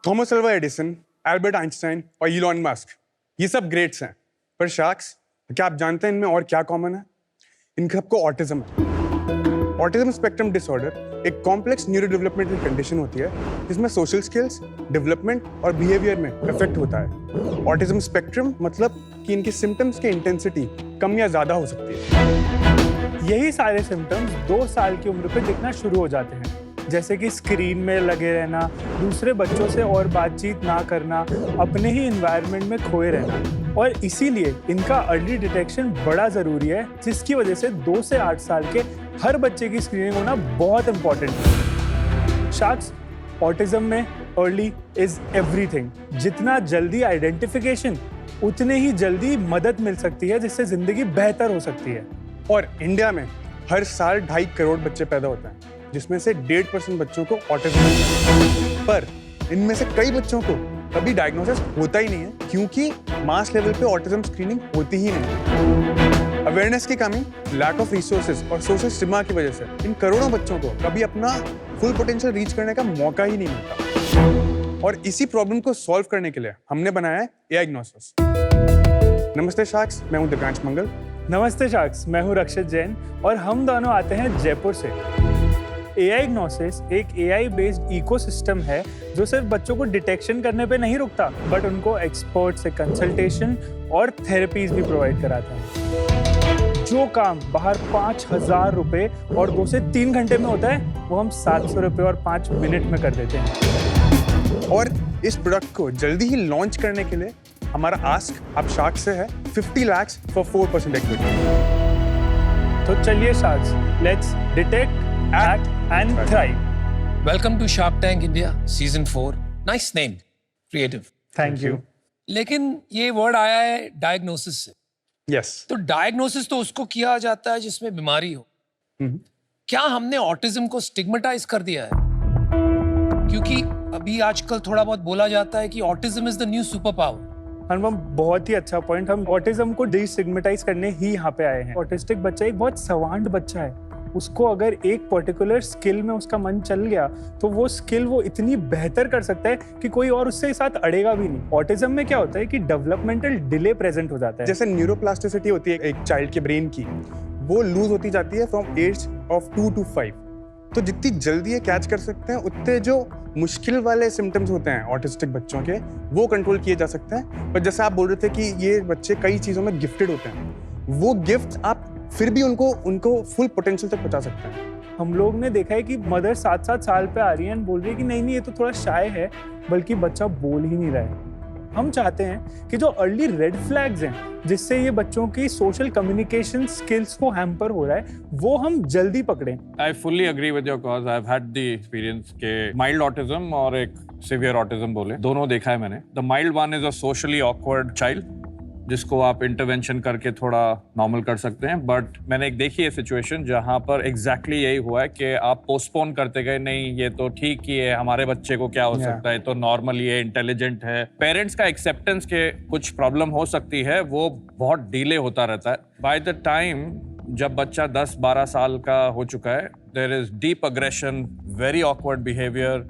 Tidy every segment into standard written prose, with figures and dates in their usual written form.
Thomas Alva Edison, Albert Einstein और Elon Musk, ये सब ग्रेट्स हैं। पर शार्क्स, क्या आप जानते हैं इनमें और क्या कॉमन है? इन सबको ऑटिज्म है। ऑटिज्म स्पेक्ट्रम डिसऑर्डर एक कॉम्प्लेक्स न्यूरो डेवलपमेंटल कंडीशन होती है जिसमें सोशल स्किल्स, डेवलपमेंट और बिहेवियर में इफेक्ट होता है। ऑटिज्म स्पेक्ट्रम मतलब कि इनके सिम्टम्स की इंटेंसिटी कम या ज्यादा हो सकती है। यही सारे सिम्टम्स 2 साल की उम्र पे दिखना शुरू हो जाते हैं, जैसे कि स्क्रीन में लगे रहना, दूसरे बच्चों से और बातचीत ना करना, अपने ही एनवायरनमेंट में खोए रहना। और इसीलिए इनका अर्ली डिटेक्शन बड़ा ज़रूरी है, जिसकी वजह से 2 से 8 साल के हर बच्चे की स्क्रीनिंग होना बहुत इंपॉर्टेंट है। शार्क्स, ऑटिज्म में अर्ली इज एवरीथिंग। जितना जल्दी आइडेंटिफिकेशन, उतने ही जल्दी मदद मिल सकती है, जिससे ज़िंदगी बेहतर हो सकती है। और इंडिया में हर साल 2.5 करोड़ बच्चे पैदा होते हैं, जिसमें से 1.5% बच्चों को ऑटिज्म है। पर इनमें से कई बच्चों को कभी डायग्नोसिस होता ही नहीं है, क्योंकि मास लेवल पे ऑटिज्म स्क्रीनिंग होती ही नहीं। अवेयरनेस की कमी, लैक ऑफ रिसोर्सेज और सोशल स्टिग्मा की वजह से इन करोड़ों बच्चों को कभी अपना फुल पोटेंशियल रीच करने का मौका ही नहीं मिलता। और इसी प्रॉब्लम को सॉल्व करने के लिए हमने बनाया है एआईग्नोसिस। नमस्ते शार्क्स, मैं हूं दिव्यांश मंगल। नमस्ते शार्क्स, मैं हूं रक्षित जैन और हम दोनों आते हैं जयपुर से। एआईग्नोसिस एक एआई बेस्ड इकोसिस्टम है जो सिर्फ बच्चों को डिटेक्शन करने पे नहीं रुकता, बट उनको एक्सपर्ट से कंसल्टेशन और थेरेपीज भी प्रोवाइड कराता है। जो काम बाहर 5,000 रुपए और 2 से 3 घंटे में होता है, वो हम 700 रुपए और 5 मिनट में कर देते हैं। और इस प्रोडक्ट को जल्दी ही लॉन्च करने के लिए हमारा आस्क आप शार्क से है 50 lakhs फॉर 4% इक्विटी। तो चलिए sharks, let's detect, act and thrive. Welcome to Shark Tank India Season 4. Nice name, creative. Thank you. लेकिन ये वर्ड आया है डायग्नोसिस से। यस। तो डायग्नोसिस तो उसको किया जाता है जिसमें बीमारी हो। क्या हमने ऑटिज्म को स्टिग्मेटाइज कर दिया है? क्योंकि अभी आजकल थोड़ा बहुत बोला जाता है कि autism is the new superpower. Anupam, बहुत ही अच्छा पॉइंट। हम ऑटिज्म को डिस्टिग्मेटाइज करने ही यहाँ पे आए हैं। ऑटिस्टिक बच्चा एक बहुत सवांड बच्चा है। उसको अगर एक पर्टिकुलर स्किल में उसका मन चल गया, तो वो स्किल वो इतनी बेहतर कर सकता है कि कोई और उससे साथ अड़ेगा भी नहीं। ऑटिज्म में क्या होता है कि डेवलपमेंटल डिले प्रेजेंट हो जाता है। जैसे न्यूरोप्लास्टिसिटी होती है एक चाइल्ड के ब्रेन की, वो लूज होती जाती है फ्रॉम एज ऑफ 2 to 5। तो जितनी जल्दी ये कैच कर सकते हैं, उतने जो मुश्किल वाले सिम्टम्स होते हैं ऑटिस्टिक बच्चों के, वो कंट्रोल किए जा सकते हैं। पर जैसे आप बोल रहे थे कि ये बच्चे कई चीज़ों में गिफ्टेड होते हैं, वो गिफ्ट आप फिर भी उनको फुल पोटेंशियल तक पहुंचा सकते हैं। हम लोग ने देखा है कि मदर 7-7 साल पे आ रही है और बोल रही है कि नहीं ये तो थोड़ा शाय है, बल्कि बच्चा बोल ही नहीं रहा है। हम चाहते हैं कि जो अर्ली रेड फ्लैग्स हैं, जिससे ये बच्चों की सोशल कम्युनिकेशन स्किल्स को हैम्पर हो रहा है, वो हम जल्दी पकड़ें। I fully agree with your cause. I've had the experience के mild autism और एक severe autism बोले, दोनों देखा है मैंने। The mild one is a socially awkward child, जिसको आप इंटरवेंशन करके थोड़ा नॉर्मल कर सकते हैं। बट मैंने एक देखी है सिचुएशन जहां पर एग्जैक्टली यही हुआ है कि आप पोस्टपोन करते गए, नहीं ये तो ठीक ही है, हमारे बच्चे को क्या हो सकता है, तो नॉर्मल ही है, इंटेलिजेंट है। पेरेंट्स का एक्सेप्टेंस के कुछ प्रॉब्लम हो सकती है, वो बहुत डिले होता रहता है। बाय द टाइम जब बच्चा 10-12 साल का हो चुका है, there is deep aggression, very awkward behaviour,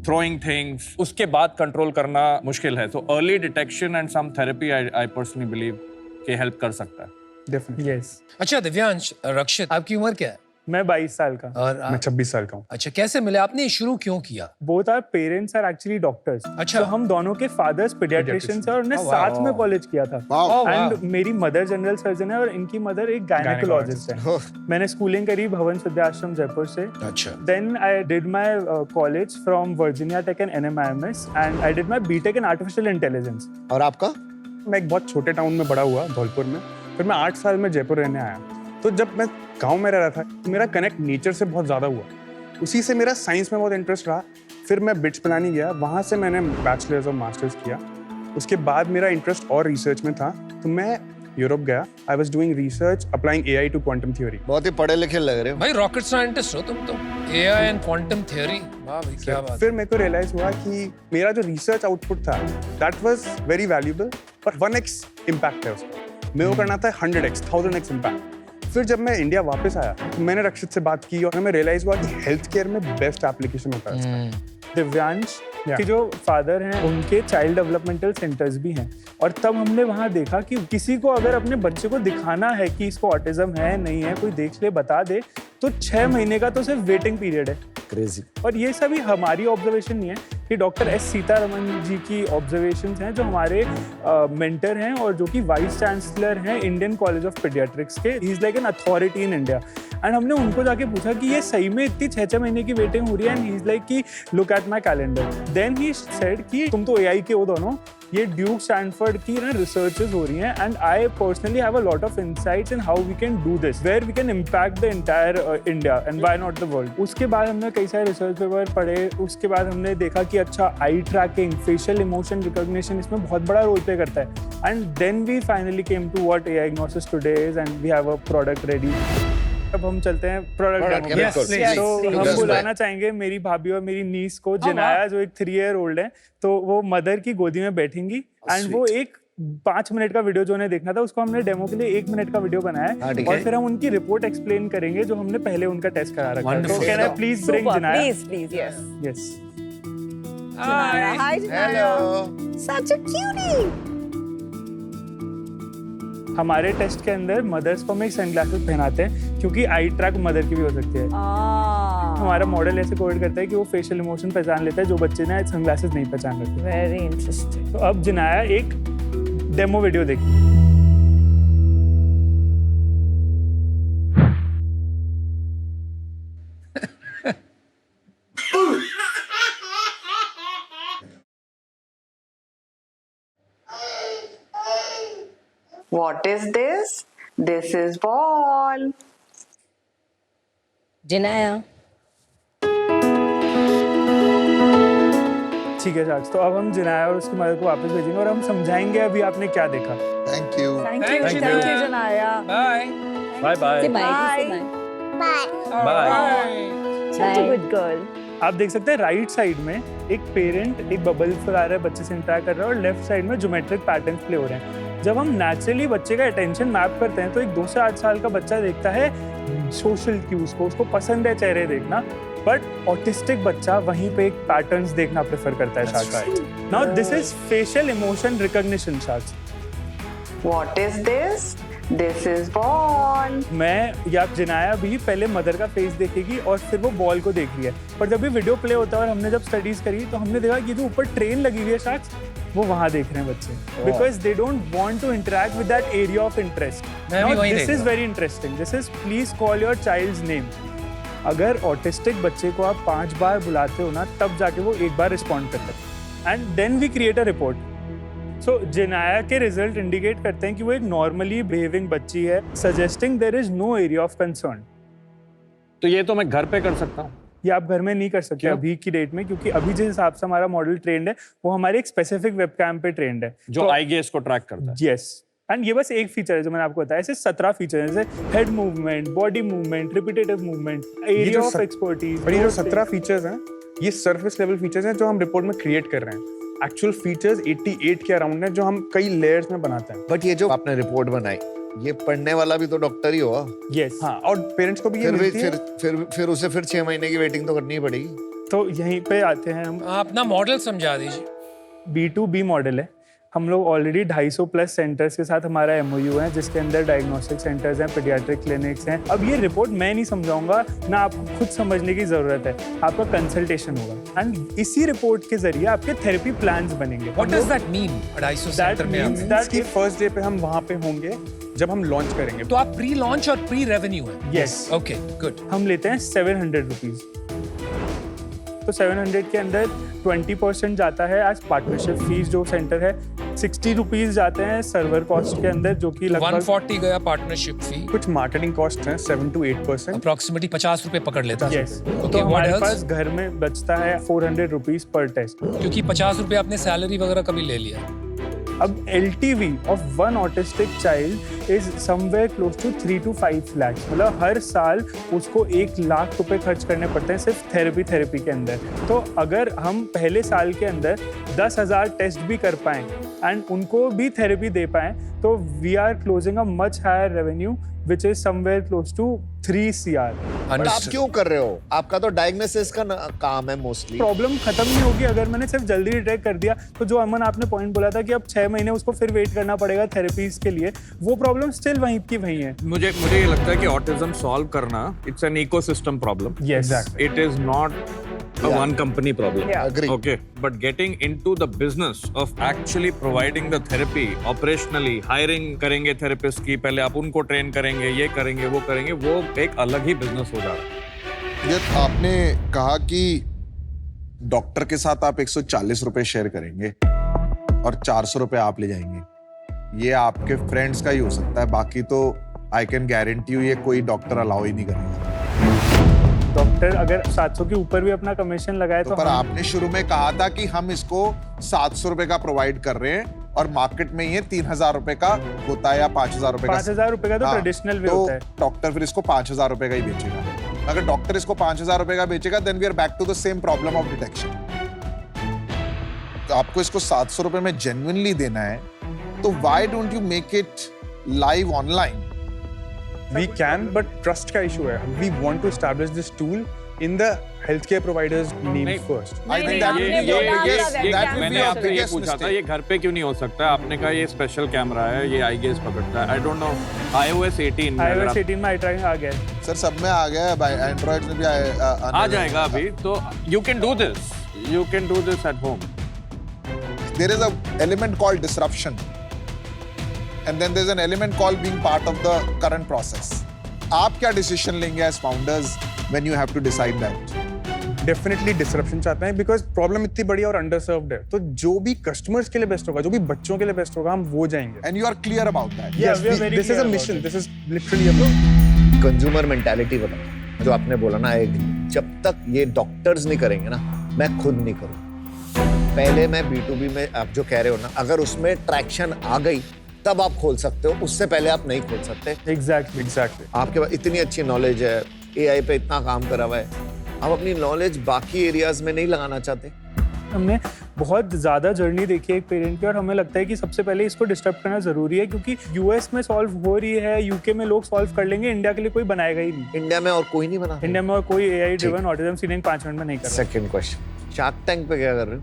throwing things, उसके बाद कंट्रोल करना मुश्किल है। तो early detection and some therapy I personally believe कि हेल्प कर सकता है। डेफिनेटली। यस। अच्छा दिव्यांश, रक्षित, आपकी उम्र क्या है? मैं 22 साल का। और मैं 26 साल का हूँ। अच्छा, कैसे मिले? आपने शुरू क्यों किया? Both are parents are actually doctors. अच्छा। तो हम दोनों के फादर्स पीडियाट्रिशियंस हैं और हमने साथ में कॉलेज किया था। एंड मेरी मदर जनरल सर्जन है और इनकी मदर एक गायनेकोलॉजिस्ट है। मैंने स्कूलिंग करी भवन विद्याश्रम जयपुर से। अच्छा। Then I did my college from Virginia Tech and NMIMS and I did my BTech in artificial intelligence. और आपका? मैं एक बहुत छोटे टाउन में बड़ा हुआ, धौलपुर में। फिर मैं 8 साल में जयपुर रहने आया। तो जब मैं गांव में रह रहा था, मेरा कनेक्ट नेचर से बहुत ज़्यादा हुआ। उसी से मेरा साइंस में बहुत इंटरेस्ट रहा। फिर मैं बिट्स बनाने गया, वहाँ से मैंने बैचलर्स और मास्टर्स किया। उसके बाद मेरा इंटरेस्ट और रिसर्च में था, तो मैं यूरोप गया। I was doing research applying AI to quantum theory. बहुत ही पढ़े लिखे लग रहे हो भाई, रॉकेट साइंटिस्ट हो तुम तो। AI एंड क्वांटम थ्योरी, वाह भाई क्या बात। फिर मेरे को रियलाइज हुआ कि मेरा जो रिसर्च आउटपुट था, दैट वाज वेरी वैल्यूएबल, पर 1x इम्पैक्ट है उसका। मेरे को करना था 100x, 1000x इम्पैक्ट। फिर जब मैं इंडिया वापस आया, तो मैंने रक्षित से बात की और हमें रियलाइज हुआ कि हेल्थ केयर में बेस्ट एप्लीकेशन होता है इसका। दिव्यांश, कि जो फादर हैं उनके चाइल्ड डेवलपमेंटल सेंटर्स भी हैं, और तब हमने वहाँ देखा कि किसी को अगर अपने बच्चे को दिखाना है कि इसको ऑटिज्म है नहीं है, कोई देख ले बता दे, तो 6 महीने का तो सिर्फ वेटिंग पीरियड है। क्रेजी। और ये सभी हमारी ऑब्जर्वेशन नहीं है, कि डॉक्टर एस सीतारमन जी की ऑब्जर्वेशंस हैं, जो हमारे मेंटर हैं और जो कि वाइस चांसलर हैं इंडियन कॉलेज ऑफ पीडियाट्रिक्स के। ही is like an authority in India. And हमने उनको जाके पूछा कि ये सही में इतनी 6 महीने की वेटिंग हो रही है? एंड ही इज लाइक कि look at my calendar. Then he said कि तुम तो एआई के हो दोनों, ये ड्यूक स्टैनफोर्ड की ना रिसर्चेस हो रही हैं, and I personally have a lot of insights in how we can do this, where we can impact the entire India and why not the world. उसके बाद हमने कई सारे रिसर्च पेपर पढ़े। उसके बाद हमने देखा कि अच्छा, eye tracking, facial emotion recognition इसमें बहुत बड़ा रोल प्ले करता है। And then we finally came to what Aignosis today is, and we have a product ready. अब हम चलते हैं प्रोडक्ट डेमो। Yes, please. तो हम बुलाना चाहेंगे मेरी भाभी और मेरी नीस को, जिनाया जो एक 3 year old है। तो वो मदर की गोदी में बैठेंगी, एंड वो एक 5 मिनट का वीडियो जो उन्हें देखना था, उसको हमने डेमो के लिए 1 मिनट का वीडियो बनाया है, और फिर हम उनकी रिपोर्ट एक्सप्लेन करेंगे जो हमने पहले उनका टेस्ट करा रखा है। तो can I please bring Zinaya? Please, yes. Yes. Hi, Janaya. Such a cutie. हमारे टेस्ट के अंदर मदर्स को हम एक सनग्लासेस पहनाते हैं, क्योंकि आई ट्रैक मदर की भी हो सकती है। हमारा मॉडल ऐसे कोड करता है कि वो फेशियल इमोशन पहचान लेता है जो बच्चे ने सनग्लासेस नहीं पहचान रखते। Very interesting. तो अब जिनाया एक डेमो वीडियो देखी। What is this? This is ball. Janaya. ठीक है साक्ष, तो अब हम जिनाया और उसकी मदर को वापस भेजेंगे और हम समझाएंगे अभी आपने क्या देखा। Thank you. Thank you, Janaya. Bye. Bye bye Say bye. Bye. Such a good girl. आप देख सकते हैं राइट साइड में एक पेरेंट एक बबल फुला रहा है, बच्चे से इंटरेक्ट कर रहा है, और लेफ्ट साइड में ज्योमेट्रिक पैटर्न्स प्ले हो रहे हैं। जब हम नेचुरली बच्चे का अटेंशन मैप करते हैं तो एक 2 से 8 साल का बच्चा देखता है सोशल क्यूज को, उसको पसंद है चेहरे देखना, बट ऑटिस्टिक बच्चा वहीं पे एक पैटर्न्स देखना प्रेफर करता है। शायद now this is facial emotion recognition. शायद What is this? This is ball. मैं या जिनाया भी पहले मदर का फेस देखेगी और फिर वो बॉल को देख रही है, पर जब भी वीडियो प्ले होता है और हमने जब स्टडीज करी तो हमने देखा कि जो ऊपर ट्रेन लगी हुई है शायद वो वहाँ देख रहे हैं बच्चे, because they don't want to interact with that area of interest. मैं भी वही दिस देख is very interesting. This is please call your child's name. अगर ऑटिस्टिक बच्चे को आप 5 बार बुलाते हो ना, तब जाके वो 1 बार रिस्पॉन्ड करता है, and then we create a report. So Zinaya के रिजल्ट इंडिकेट करते हैं कि वो एक नॉर्मली बिहेविंग बच्ची है, suggesting there is no area of concern. तो ये तो मैं घर पे कर सकता हूँ? ये आप घर में नहीं कर सकते क्यों? अभी की डेट में, क्योंकि अभी जिस हिसाब से हमारा मॉडल ट्रेंड है वो हमारे एक स्पेसिफिक वेबकैम पे ट्रेंड है जो आई गेस को ट्रैक करता है। यस, एंड ये बस एक फीचर है जो मैंने आपको बताया। ऐसे 17 फीचर हैं, जैसे head movement, body movement, repetitive movement, area of expertise. और ये जो 17 फीचर्स हैं, ये सरफेस लेवल फीचर्स हैं जो हम रिपोर्ट में क्रिएट कर रहे हैं। एक्चुअल फीचर्स 88 के अराउंड हैं जो हम कई लेयर्स में बनाते हैं। बट ये जो आपने रिपोर्ट बनाई, ये पढ़ने वाला भी तो डॉक्टर ही होगा। यस, हाँ, और पेरेंट्स को भी ये मिलती है। फिर उसे 6 महीने की वेटिंग तो करनी ही पड़ेगी। तो यहीं पे आते हैं हम। आप अपना मॉडल समझा दीजिए। B2B मॉडल है। हम लोग ऑलरेडी 250 प्लस सेंटर्स के साथ हमारा MOU है, जिसके अंदर डायग्नोस्टिक सेंटर्स हैं, पीडियाट्रिक क्लिनिक्स हैं। अब ये रिपोर्ट मैं नहीं समझाऊंगा ना, आपको खुद समझने की जरूरत है, आपका कंसल्टेशन होगा, एंड इसी रिपोर्ट के जरिए आपके थेरेपी प्लान्स बनेंगे। What does that mean? 250 centre में means आप that कि फर्स्ट डे पे हम वहाँ पे होंगे जब हम लॉन्च करेंगे। तो आप प्री लॉन्च और प्री रेवेन्यू है। Yes, okay, good. हम लेते हैं 700 रुपीज। तो 700 के अंदर 20% जाता है एज पार्टनरशिप फीस जो सेंटर है, 60 रुपीज जाते हैं सर्वर कॉस्ट के अंदर, जो कि लगभग 140 गया पार्टनरशिप फी। कुछ मार्केटिंग कॉस्ट हैं 7 to 8%। अप्रोक्सीमेटली 50 रुपए पकड़ लेता है। यस, Okay, तो what हमारे else? पास घर में बचता है 400 रुपीज पर टेस्ट। क्योंकि 50 रुपए आपने सैलरी वगैरह कभी ले लिया। अब LTV of one autistic child is somewhere close to 3 to 5 lakh. मतलब हर साल उसको 1 लाख रुपए खर्च करने पड़ते हैं सिर्फ थेरेपी के अंदर। तो अगर हम पहले साल के अंदर 10,000 टेस्ट भी कर पाएं एंड उनको भी थेरेपी दे पाएं, तो we are closing a much higher revenue which is somewhere close to 3 CR। But आप क्यों कर रहे हो? आपका तो डायग्नोसिस का काम है मोस्टली। प्रॉब्लम खत्म नहीं होगी अगर मैंने सिर्फ जल्दी डिटेक्ट कर दिया। तो जो अमन आपने पॉइंट बोला था कि अब 6 महीने उसको फिर वेट करना पड़ेगा थेरेपीज के लिए, वो प्रॉब्लम स्टिल वहीं की वहीं है। मुझे ये लगता है कि ऑटिज्म सॉल्व करना it's an ecosystem problem. Yes. It is not a one company problem. Yeah. Agree. Okay, but getting into the business of actually providing the therapy operationally, hiring करेंगे therapist की, पहले आप उनको train करेंगे, ये करेंगे, वो करेंगे, वो एक अलग ही business हो जा रहा है। ये आपने कहा कि डॉक्टर के साथ आप 140 रुपए शेयर करेंगे और 400 रुपए आप ले जाएंगे। ये आपके फ्रेंड्स का ही हो सकता है, बाकी तो आई कैन गारंटी यू ये कोई डॉक्टर अलाउ ही नहीं करेगा। डॉक्टर अगर 700 के ऊपर भी अपना कमीशन लगाए तो पर आपने शुरू में कहा था कि हम इसको 700 रुपए का प्रोवाइड कर रहे हैं और मार्केट में ये 3000 रुपए का होता है या 5000 रुपए का। 5000 रुपए का तो ट्रेडिशनल वे होता है। डॉक्टर फिर इसको 5000 रुपए का ही बेचेगा। अगर डॉक्टर इसको 5000 रुपए का बेचेगा then we are back to the same problem of detection. तो आपको इसको 700 रुपए में जेन्युइनली देना है, तो why don't you make it live online? We can, but trust का issue है. We want to establish this tool in the healthcare providers' name first. I think that आपने will be बोला your था biggest, that will मैंने be your आपसे ये biggest पूछा था, mistake. ये घर पे क्यों नहीं हो सकता? आपने कहा ये स्पेशल कैमरा है, ये आई गेस पकड़ता है। आई डोंट नो iOS 18 में अगर iOS आप- 18 में आई ट्रैकिंग आ गया है। सर सब में आ गया है भाई, एंड्रॉइड में भी आ जाएगा अभी, तो you can do this. You can do this at home. There is a element called disruption, and then there's an element called being part of the current process. आप क्या डिसीजन लेंगे as founders when you have to decide that? Definitely disruption चाहते हैं because problem इतनी बड़ी और underserved है, तो जो भी कस्टमर्स के लिए बेस्ट होगा, जो भी बच्चों के लिए बेस्ट होगा, हम वो जाएंगे। And you are clear about that? Yeah, we are very this is a clear about mission, it. This is literally a consumer mentality बताओ, जो आपने बोला ना, एक जब तक ये डॉक्टर्स नहीं करेंगे ना, मैं खुद नहीं करूँ। पहले मैं B2B में आप जो कह रहे हो ना, अगर उसमें ट्रैक्शन आ गई तब आप खोल सकते हो, उससे पहले आप नहीं खोल सकते। एग्जैक्टली। आपके पास इतनी अच्छी नॉलेज है, AI पे इतना काम करा हुआ है, आप अपनी नॉलेज बाकी एरियाज में नहीं लगाना चाहते? हमने बहुत ज़्यादा जर्नी देखी है एक पेरेंट की, और हमें लगता है कि सबसे पहले इसको डिस्टर्ब करना ज़रूरी है, क्योंकि US में सॉल्व हो रही है, UK में लोग सॉल्व कर लेंगे, इंडिया के लिए कोई बनाएगा ही नहीं। इंडिया में और कोई नहीं बना। इंडिया में और कोई AI driven autism screening 5 minute में नहीं कर रहा। सेकंड क्वेश्चन, शार्क टैंक पे क्या कर रहे हो?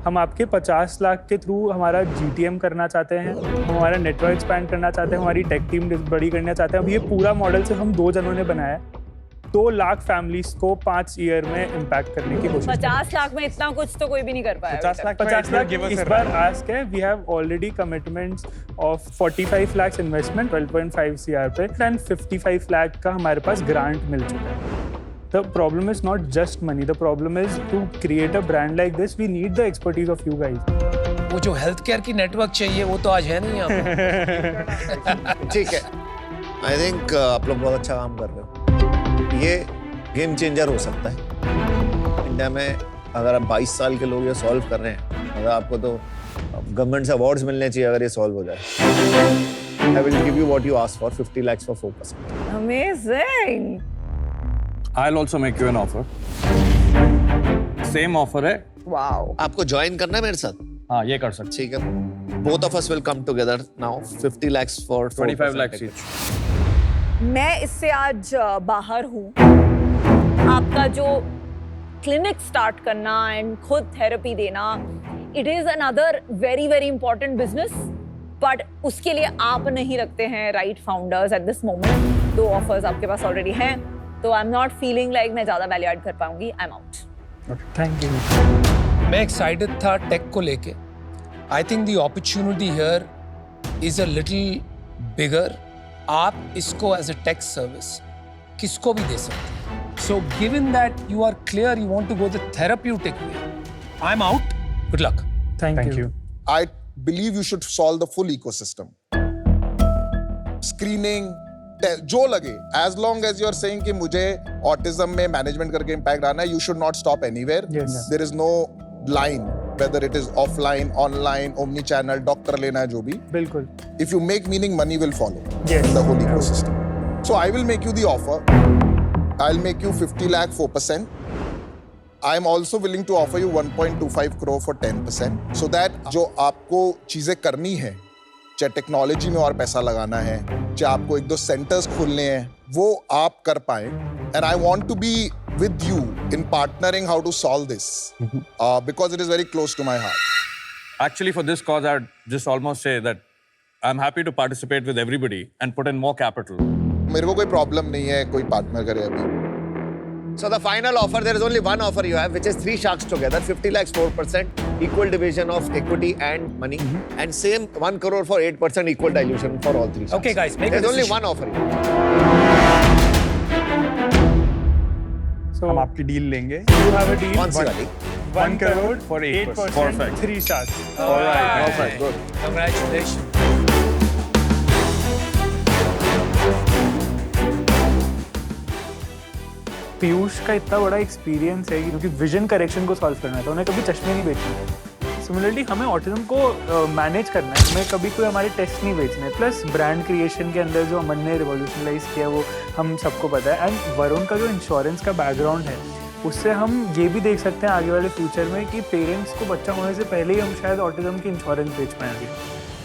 हम आपके 50 लाख के थ्रू हमारा GTM करना चाहते हैं, हम हमारा नेटवर्क एक्सपैंड करना चाहते हैं, हमारी टेक टीम बड़ी करना चाहते हैं। अब ये पूरा मॉडल सिर्फ हम 2 जनों ने बनाया है। 2 लाख फैमिलीज को 5 ईयर में इम्पैक्ट करने की कोशिश। 50 लाख में इतना कुछ तो कोई भी नहीं कर पाया। 50 लाख 50 लाख इस बार आस्क है। We have already commitments of 45 lakh investment 12.5 CR पे, एंड 55 लाख का हमारे पास ग्रांट मिल चुका है। The problem is not just money. The problem is to create a brand like this, we need the expertise of you guys. वो जो health care की network चाहिए वो तो आज है नहीं यहाँ पे। ठीक है, आई थिंक आप लोग बहुत अच्छा काम कर रहे हो। ये गेम चेंजर हो सकता है इंडिया में। अगर आप 22 साल के लोग ये सॉल्व कर रहे हैं, अगर आपको तो गवर्नमेंट से अवार्ड्स मिलने चाहिए अगर ये सॉल्व हो जाए। I will give you what you asked for, 50 lakhs for 4%. Amazing. I'll also make you an offer. Same offer है। Wow. आपको ज्वाइन करना है मेरे साथ? हाँ, ये कर सकते। ठीक है, both of us will come together now. 50 lakhs for 25 lakhs each. मैं इससे आज बाहर हूँ। आपका जो क्लिनिक स्टार्ट करना एंड खुद थेरेपी देना, it is another very very important business, but उसके लिए आप नहीं रखते हैं right founders at this moment. 2 offers आपके पास ऑलरेडी हैं, तो I am not feeling like मैं ज्यादा वैल्यू ऐड कर पाऊंगी। आई एम आउट। Thank you. मैं एक्साइटेड था टेक को लेके। I think the opportunity here is a little bigger. आप इसको एज अ टेक सर्विस किसको भी दे सकते हैं। So given that you are clear you want to go the therapeutic way, I am out. Good luck. Thank you. I believe you should solve the full ecosystem. Screening, जो लगे, as long as you are saying कि मुझे autism में management करके impact आना है, you should not stop anywhere. Yes. There is no line, whether it is offline, online, omni-channel, doctor लेना है जो भी. बिल्कुल। If you make meaning, money will follow. Yes. The whole ecosystem. So I will make you the offer. I'll make you 50 lakh 4%. I am also willing to offer you 1.25 crore for 10%, so that जो आपको चीजें करनी है, चाहे technology में और पैसा लगाना है, चाहे आपको 1-2 सेंटर्स खोलने हैं, वो आप कर पाए. And I want to be with you in partnering how to solve this, because it is very close to my heart. Actually, for this cause, I'd just almost say that I'm happy to participate with everybody and put in more capital. मेरे को कोई problem नहीं है कोई partner करे अभी. So the final offer, there is only one offer you have, which is 3 sharks together, 50 lakhs 4%, equal division of equity and money, and same 1 crore for 8% equal dilution for all 3 sharks. Okay, guys, make a There's only decision. one offer. You So हम आपकी deal लेंगे. you have a deal. कौन सी वाली? 1 crore for 8%. 8%, 3 sharks. All right. Perfect, good. Congratulations. Piyush का इतना बड़ा experience है क्योंकि विजन करेक्शन को सॉल्व करना था, उन्हें कभी चश्मे नहीं बेचने. सिमिलरली हमें ऑटिज्म को मैनेज करना है, हमें कभी कोई हमारे टेस्ट नहीं बेचने. प्लस ब्रांड क्रिएशन के अंदर जो अमन ने रिवोल्यूशनलाइज किया वो हम सबको पता है. एंड वरुण का जो इंश्योरेंस का बैकग्राउंड है उससे हम ये भी देख सकते हैं आगे वाले फ्यूचर में कि पेरेंट्स को बच्चा होने से पहले ही हम शायद ऑटिज्म की इंश्योरेंस बेच पाएंगे.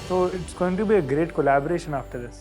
तो it's going to be a great collaboration after this.